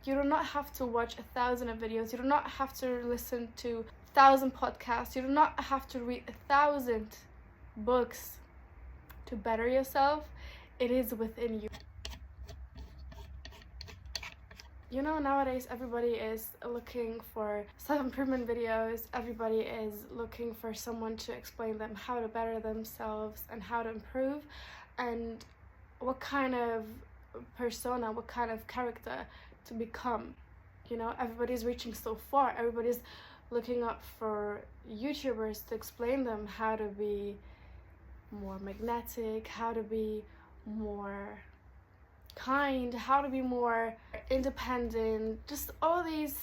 You do not have to watch 1,000 of videos. You do not have to listen to 1,000 podcasts. You do not have to read 1,000 books to better yourself. It is within you. You know, nowadays everybody is looking for self-improvement videos. Everybody is looking for someone to explain them how to better themselves and how to improve, and what kind of persona, what kind of character to become. You know, everybody's reaching so far. Everybody's looking up for YouTubers to explain them how to be more magnetic, how to be more kind, how to be more independent, just all these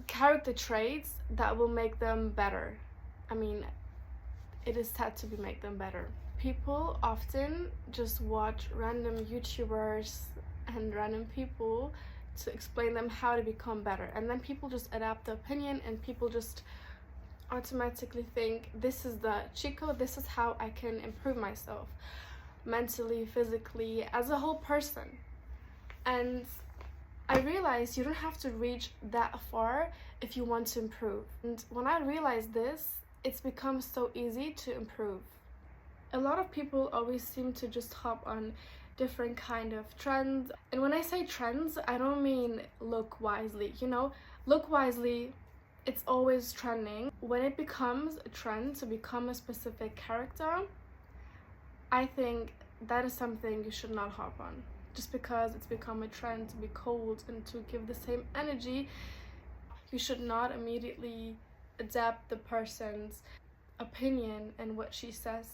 character traits that will make them better. I mean, it is said to be make them better. People often just watch random YouTubers and random people to explain them how to become better, and then people just adapt the opinion, and people just automatically think, this is the cheat code, this is how I can improve myself mentally, physically, as a whole person. And I realized you don't have to reach that far if you want to improve. And when I realized this, it's become so easy to improve. A lot of people always seem to just hop on different kind of trends. And when I say trends, I don't mean look wisely. You know, look wisely, it's always trending. When it becomes a trend to become a specific character, I think that is something you should not hop on. Just because it's become a trend to be cold and to give the same energy, you should not immediately adapt the person's opinion and what she says.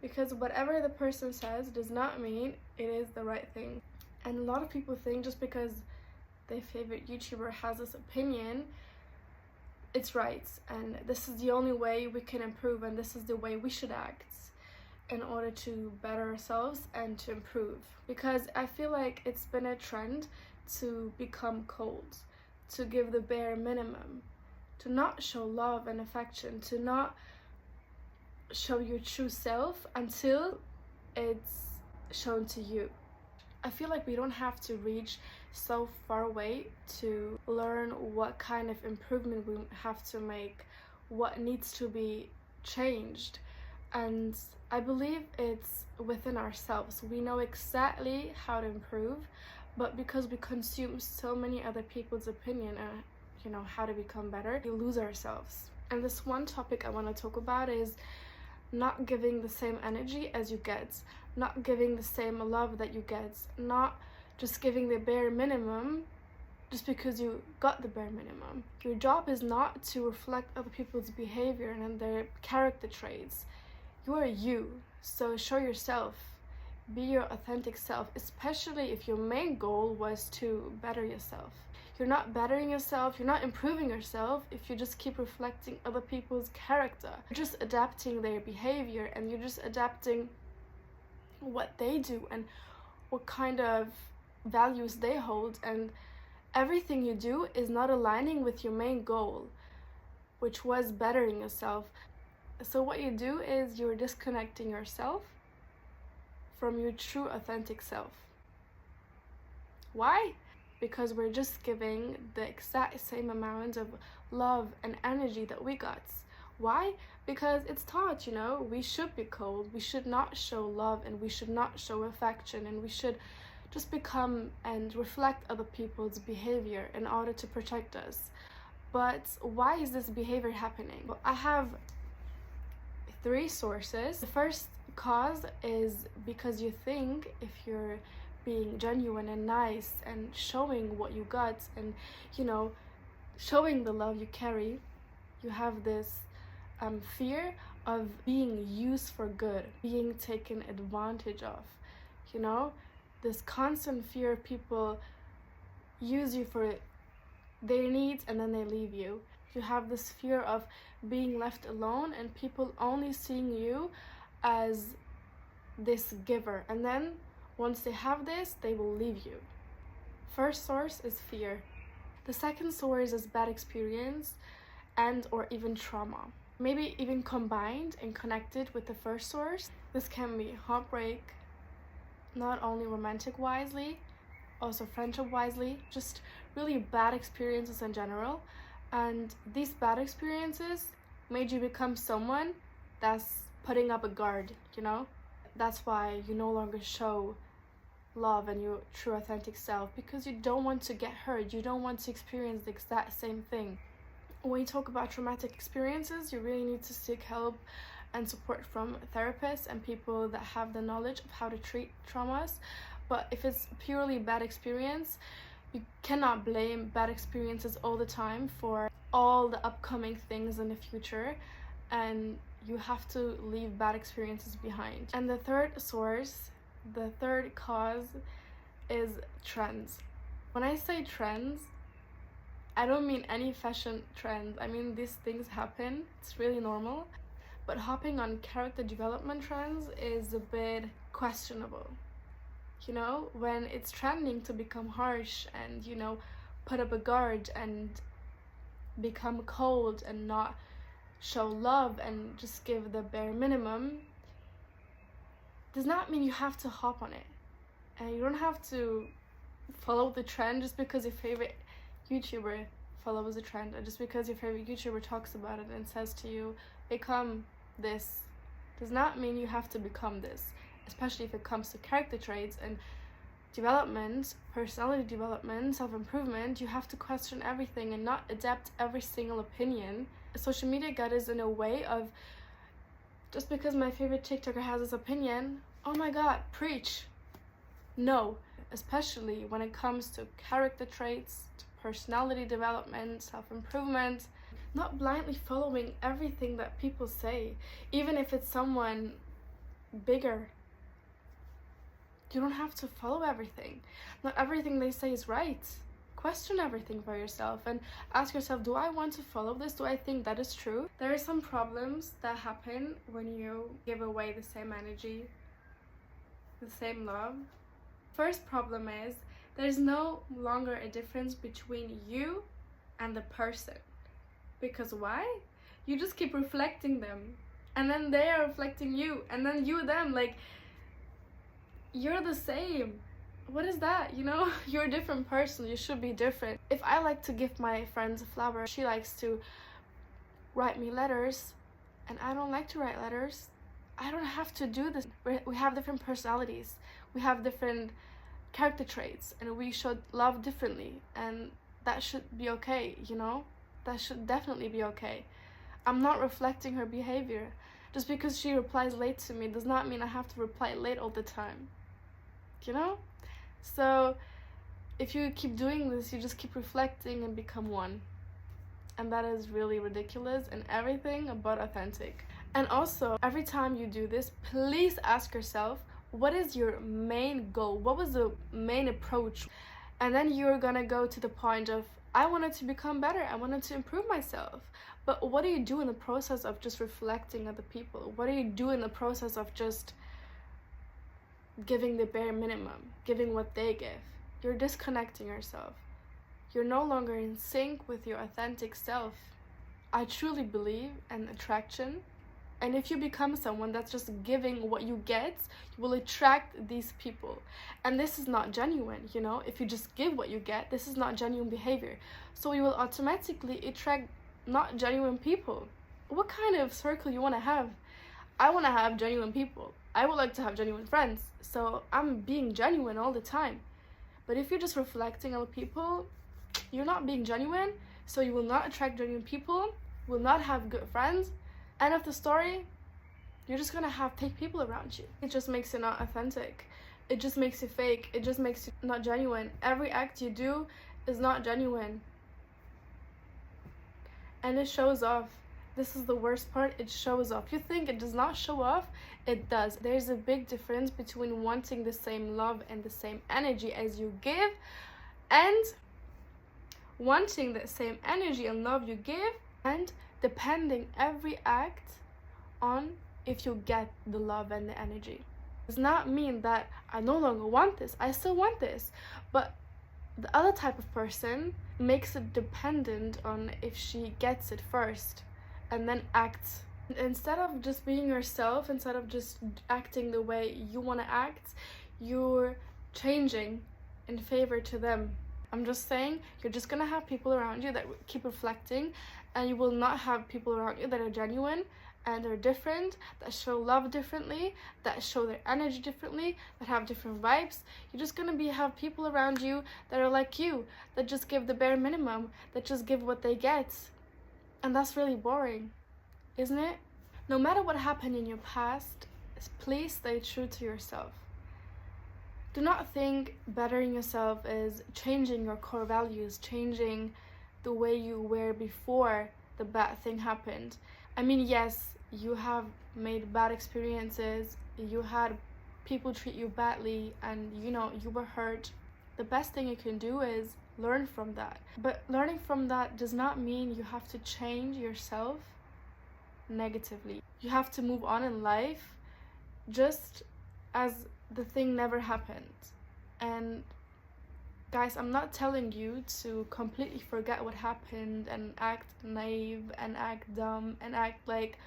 Because whatever the person says does not mean it is the right thing. And a lot of people think just because their favorite YouTuber has this opinion, it's right, and this is the only way we can improve, and this is the way we should act in order to better ourselves and to improve. Because I feel like it's been a trend to become cold, to give the bare minimum, to not show love and affection, to not show your true self until it's shown to you. I feel like we don't have to reach so far away to learn what kind of improvement we have to make, what needs to be changed. And I believe it's within ourselves. We know exactly how to improve, but because we consume so many other people's opinion and, you know, how to become better, we lose ourselves. And this one topic I want to talk about is not giving the same energy as you get, not giving the same love that you get, not just giving the bare minimum just because you got the bare minimum. Your job is not to reflect other people's behavior and their character traits. You are you, so show yourself. Be your authentic self, especially if your main goal was to better yourself. You're not bettering yourself, you're not improving yourself if you just keep reflecting other people's character. You're just adapting their behavior, and you're just adapting what they do and what kind of values they hold, and everything you do is not aligning with your main goal, which was bettering yourself. So what you do is you're disconnecting yourself from your true authentic self. Why? Because we're just giving the exact same amount of love and energy that we got. Why? Because it's taught, you know, we should be cold, we should not show love, and we should not show affection, and we should just become and reflect other people's behavior in order to protect us. But why is this behavior happening? Well, I have 3 sources. The first cause is because you think if you're being genuine and nice and showing what you got and, you know, showing the love you carry, you have this fear of being used for good, being taken advantage of, you know, this constant fear of people use you for their needs and then they leave you. You have this fear of being left alone and people only seeing you as this giver, and then once they have this, they will leave you. First source is fear. The second source is bad experience and or even trauma, maybe even combined and connected with the first source. This can be heartbreak, not only romantic wisely, also friendship wisely, just really bad experiences in general. And these bad experiences made you become someone that's putting up a guard, you know? That's why you no longer show love and your true authentic self, because you don't want to get hurt, you don't want to experience the exact same thing. When you talk about traumatic experiences, you really need to seek help and support from therapists and people that have the knowledge of how to treat traumas. But if it's purely bad experience, you cannot blame bad experiences all the time for all the upcoming things in the future, and you have to leave bad experiences behind. And the third cause is trends. When I say trends, I don't mean any fashion trends. I mean, these things happen, it's really normal. But hopping on character development trends is a bit questionable. You know, when it's trending to become harsh and, you know, put up a guard and become cold and not show love and just give the bare minimum, does not mean you have to hop on it. And you don't have to follow the trend just because your favorite YouTuber follows a trend, or just because your favorite YouTuber talks about it and says to you, become this. Does not mean you have to become this, especially if it comes to character traits and development, personality development, self-improvement. You have to question everything and not adapt every single opinion. Social media got us in a way of, just because my favorite TikToker has this opinion, oh my god, preach. No, especially when it comes to character traits, to personality development, self-improvement. Not blindly following everything that people say, even if it's someone bigger. You don't have to follow everything. Not everything they say is right. Question everything for yourself and ask yourself, do I want to follow this? Do I think that is true? There are some problems that happen when you give away the same energy, the same love. First problem is there's no longer a difference between you and the person. Because why? You just keep reflecting them, and then they are reflecting you, and then you them. Like, you're the same. What is that? You know, you're a different person. You should be different. If I like to give my friends a flower, she likes to write me letters, and I don't like to write letters. I don't have to do this. We have different personalities. We have different character traits, and we should love differently, and that should be okay, you know? That should definitely be okay. I'm not reflecting her behavior. Just because she replies late to me does not mean I have to reply late all the time. You know? So if you keep doing this, you just keep reflecting and become one. And that is really ridiculous and everything but authentic. And also, every time you do this, please ask yourself, what is your main goal? What was the main approach? And then you're gonna go to the point of, I wanted to become better, I wanted to improve myself. But what do you do in the process of just reflecting other people? What do you do in the process of just giving the bare minimum, giving what they give? You're disconnecting yourself. You're no longer in sync with your authentic self. I truly believe in attraction. And if you become someone that's just giving what you get, you will attract these people. And this is not genuine, you know? If you just give what you get, this is not genuine behavior. So you will automatically attract not genuine people. What kind of circle you want to have? I want to have genuine people. I would like to have genuine friends. So I'm being genuine all the time. But if you're just reflecting on people, you're not being genuine. So you will not attract genuine people, will not have good friends. End of the story, you're just gonna have fake people around you. It just makes you not authentic. It just makes you fake. It just makes you not genuine. Every act you do is not genuine. And it shows off. This is the worst part, it shows off. You think it does not show off? It does. There's a big difference between wanting the same love and the same energy as you give, and wanting the same energy and love you give, and depending every act on if you get the love and the energy. Does not mean that I no longer want this. I still want this. But the other type of person makes it dependent on if she gets it first and then acts. Instead of just being yourself, instead of just acting the way you want to act, you're changing in favor to them. I'm just saying, you're just gonna have people around you that keep reflecting, and you will not have people around you that are genuine and are different, that show love differently, that show their energy differently, that have different vibes. You're just gonna have people around you that are like you, that just give the bare minimum, that just give what they get. And that's really boring, isn't it? No matter what happened in your past, please stay true to yourself. Do not think bettering yourself is changing your core values, changing the way you were before the bad thing happened. I mean, yes, you have made bad experiences, you had people treat you badly, and you were hurt. The best thing you can do is learn from that. But learning from that does not mean you have to change yourself negatively. You have to move on in life just as the thing never happened. And guys, I'm not telling you to completely forget what happened and act naive and act dumb and act like,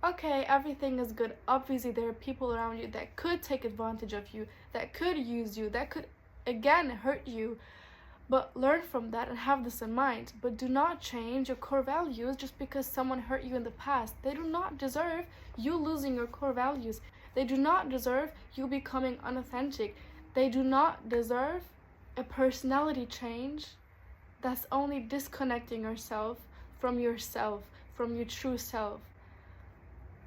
okay, everything is good. Obviously, there are people around you that could take advantage of you, that could use you, that could, again, hurt you. But learn from that and have this in mind. But do not change your core values just because someone hurt you in the past. They do not deserve you losing your core values. They do not deserve you becoming unauthentic. They do not deserve a personality change that's only disconnecting yourself, from your true self.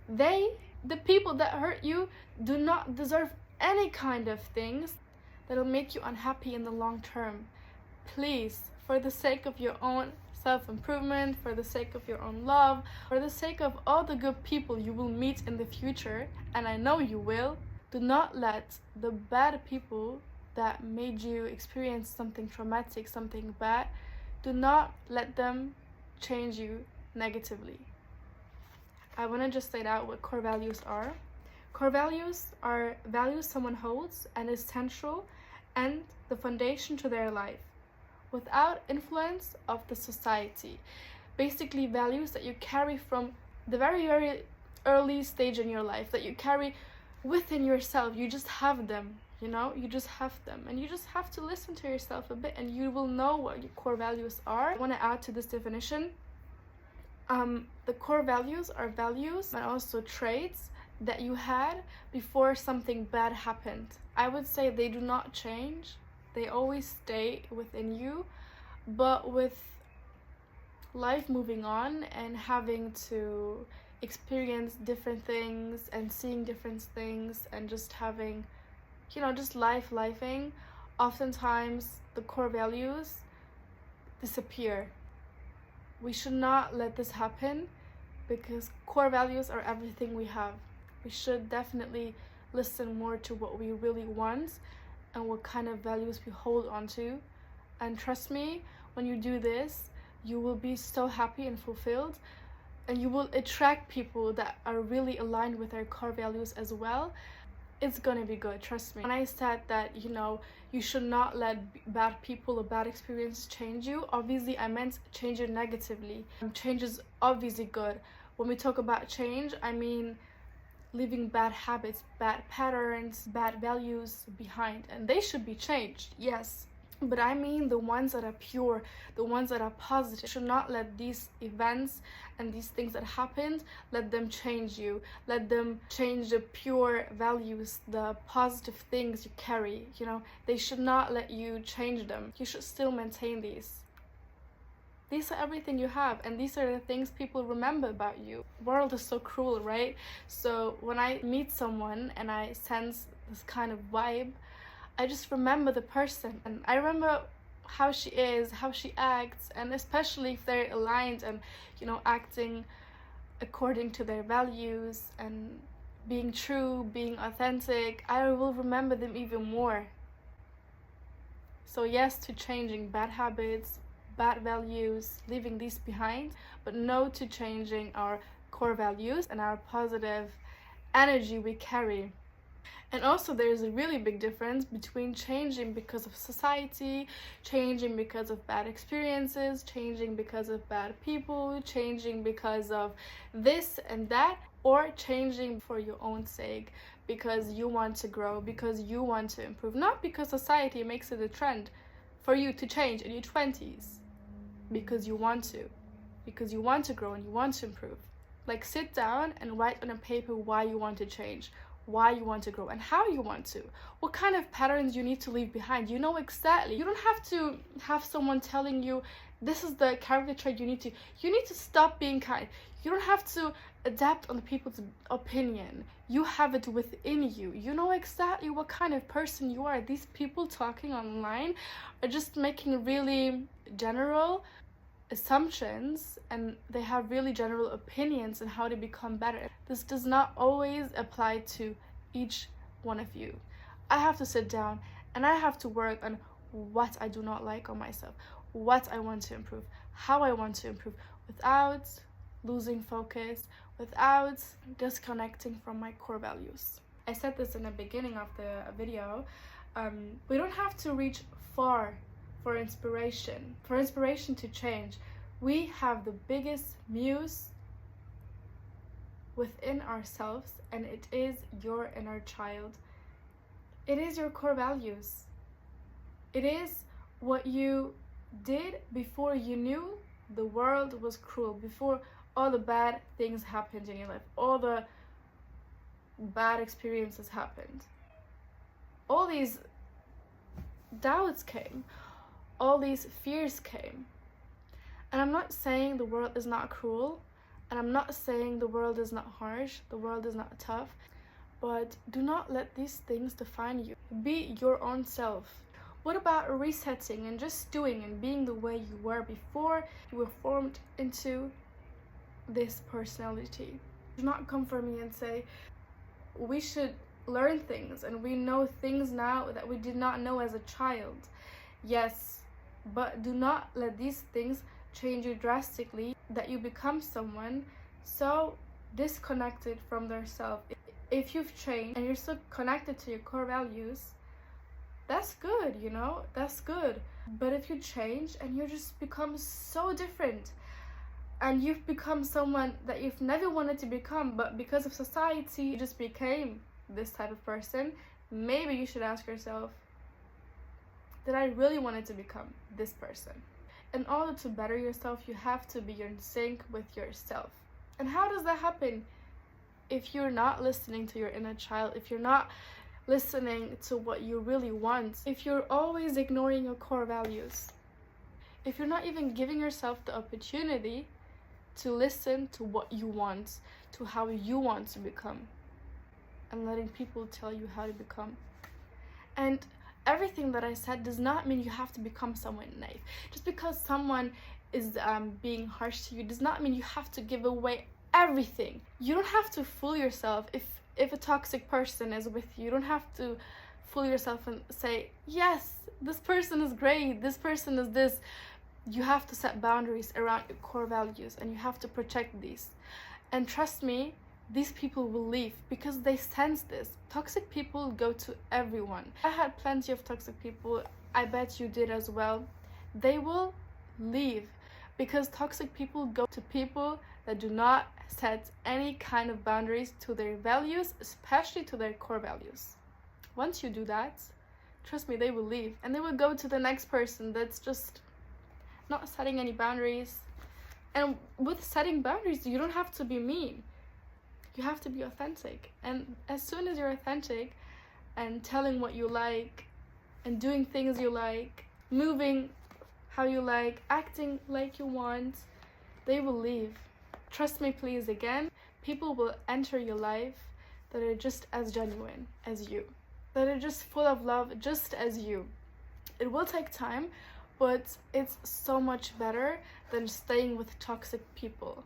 The people that hurt you, do not deserve any kind of things that'll make you unhappy in the long term. Please, for the sake of your own self-improvement, for the sake of your own love, for the sake of all the good people you will meet in the future, and I know you will, do not let the bad people that made you experience something traumatic, something bad, do not let them change you negatively. I want to just lay out what core values are. Core values are values someone holds and is central and the foundation to their life, without influence of the society. Basically, values that you carry from the very, very early stage in your life, that you carry within yourself. You just have them, you just have them. And you just have to listen to yourself a bit and you will know what your core values are. I want to add to this definition. The core values are values and also traits that you had before something bad happened. I would say they do not change. They always stay within you, but with life moving on and having to experience different things and seeing different things and just having, just lifing, oftentimes the core values disappear. We should not let this happen because core values are everything we have. We should definitely listen more to what we really want and what kind of values we hold on to. And trust me, when you do this, you will be so happy and fulfilled, and you will attract people that are really aligned with their core values as well. It's gonna be good, trust me. When I said that, you should not let bad people or bad experiences change you, obviously I meant change you negatively. Change is obviously good. When we talk about change, I mean leaving bad habits, bad patterns, bad values behind, and they should be changed, yes. But I mean the ones that are pure, the ones that are positive. You should not let these events and these things that happened, let them change you. Let them change the pure values, the positive things you carry, They should not let you change them. You should still maintain these. These are everything you have, and these are the things people remember about you. The world is so cruel, right? So when I meet someone and I sense this kind of vibe, I just remember the person, and I remember how she is, how she acts, and especially if they're aligned and, acting according to their values and being true, being authentic, I will remember them even more. So yes to changing bad habits, bad values, leaving these behind, but no to changing our core values and our positive energy we carry. And also there's a really big difference between changing because of society, changing because of bad experiences, changing because of bad people, changing because of this and that, or changing for your own sake, because you want to grow, because you want to improve, not because society makes it a trend for you to change in your 20s, because you want to grow and you want to improve. Like, sit down and write on a paper why you want to change, why you want to grow, and how you want to, what kind of patterns you need to leave behind. You know exactly. You don't have to have someone telling you this is the character trait you need to stop being kind. You don't have to adapt on people's opinion. You have it within you. You know exactly what kind of person you are. These people talking online are just making really general assumptions, and they have really general opinions on how to become better. This does not always apply to each one of you. I have to sit down and I have to work on what I do not like on myself, what I want to improve, how I want to improve, without losing focus, without disconnecting from my core values. I said this in the beginning of the video. We don't have to reach far for inspiration to change. We have the biggest muse within ourselves, and it is your inner child. It is your core values. It is what you did before you knew the world was cruel, before all the bad things happened in your life, all the bad experiences happened. All these doubts came, all these fears came. And I'm not saying the world is not cruel, and I'm not saying the world is not harsh, the world is not tough, but do not let these things define you. Be your own self. What about resetting and just doing and being the way you were before you were formed into this personality? Do not come for me and say, we should learn things and we know things now that we did not know as a child. Yes, but do not let these things change you drastically, that you become someone so disconnected from their self. If you've changed and you're still connected to your core values, that's good, you know, that's good. But if you change and you just become so different, and you've become someone that you've never wanted to become, but because of society you just became this type of person, maybe you should ask yourself, did I really want to become this person? In order to better yourself, you have to be in sync with yourself. And how does that happen? If you're not listening to your inner child, if you're not listening to what you really want, if you're always ignoring your core values, if you're not even giving yourself the opportunity to listen to what you want, to how you want to become, and letting people tell you how to become. And everything that I said does not mean you have to become someone naive. Just because someone is being harsh to you does not mean you have to give away everything. You don't have to fool yourself. If a toxic person is with you, you don't have to fool yourself and say, yes, this person is great, this person is this. You have to set boundaries around your core values, and you have to protect these. And trust me, these people will leave because they sense this. Toxic people go to everyone. I had plenty of toxic people. I bet you did as well. They will leave because toxic people go to people that do not set any kind of boundaries to their values, especially to their core values. Once you do that, trust me, they will leave and they will go to the next person that's just not setting any boundaries. And with setting boundaries, you don't have to be mean. You have to be authentic. And as soon as you're authentic and telling what you like and doing things you like, moving how you like, acting like you want, they will leave. Trust me, please, again, people will enter your life that are just as genuine as you, that are just full of love just as you. It will take time, but it's so much better than staying with toxic people.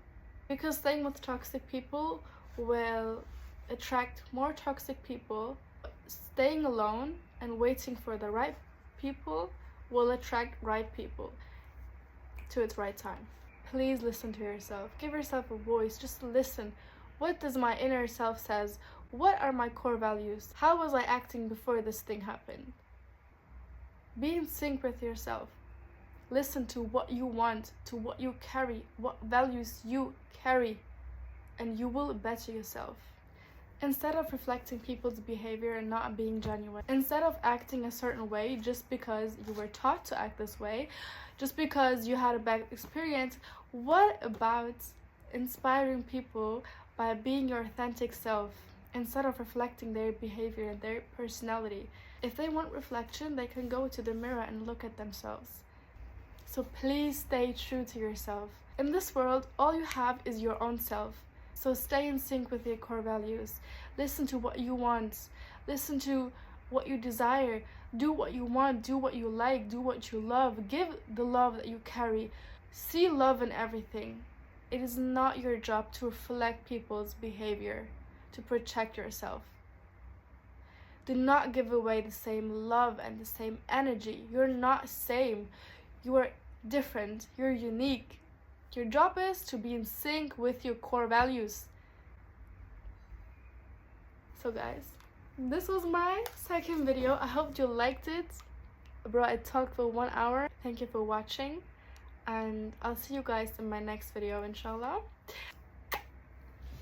Because staying with toxic people will attract more toxic people. Staying alone and waiting for the right people will attract right people to its right time. Please listen to yourself. Give yourself a voice. Just listen. What does my inner self says? What are my core values? How was I acting before this thing happened? Be in sync with yourself. Listen to what you want, to what you carry, what values you carry, and you will better yourself. Instead of reflecting people's behavior and not being genuine, instead of acting a certain way just because you were taught to act this way, just because you had a bad experience, what about inspiring people by being your authentic self instead of reflecting their behavior and their personality? If they want reflection, they can go to the mirror and look at themselves. So please stay true to yourself. In this world, all you have is your own self. So stay in sync with your core values. Listen to what you want. Listen to what you desire. Do what you want. Do what you like. Do what you love. Give the love that you carry. See love in everything. It is not your job to reflect people's behavior, to protect yourself. Do not give away the same love and the same energy. You're not same. You are different. You're unique. Your job is to be in sync with your core values. So guys, this was my second video. I hope you liked it. Bro, I talked for 1 hour. Thank you for watching, and I'll see you guys in my next video, inshallah.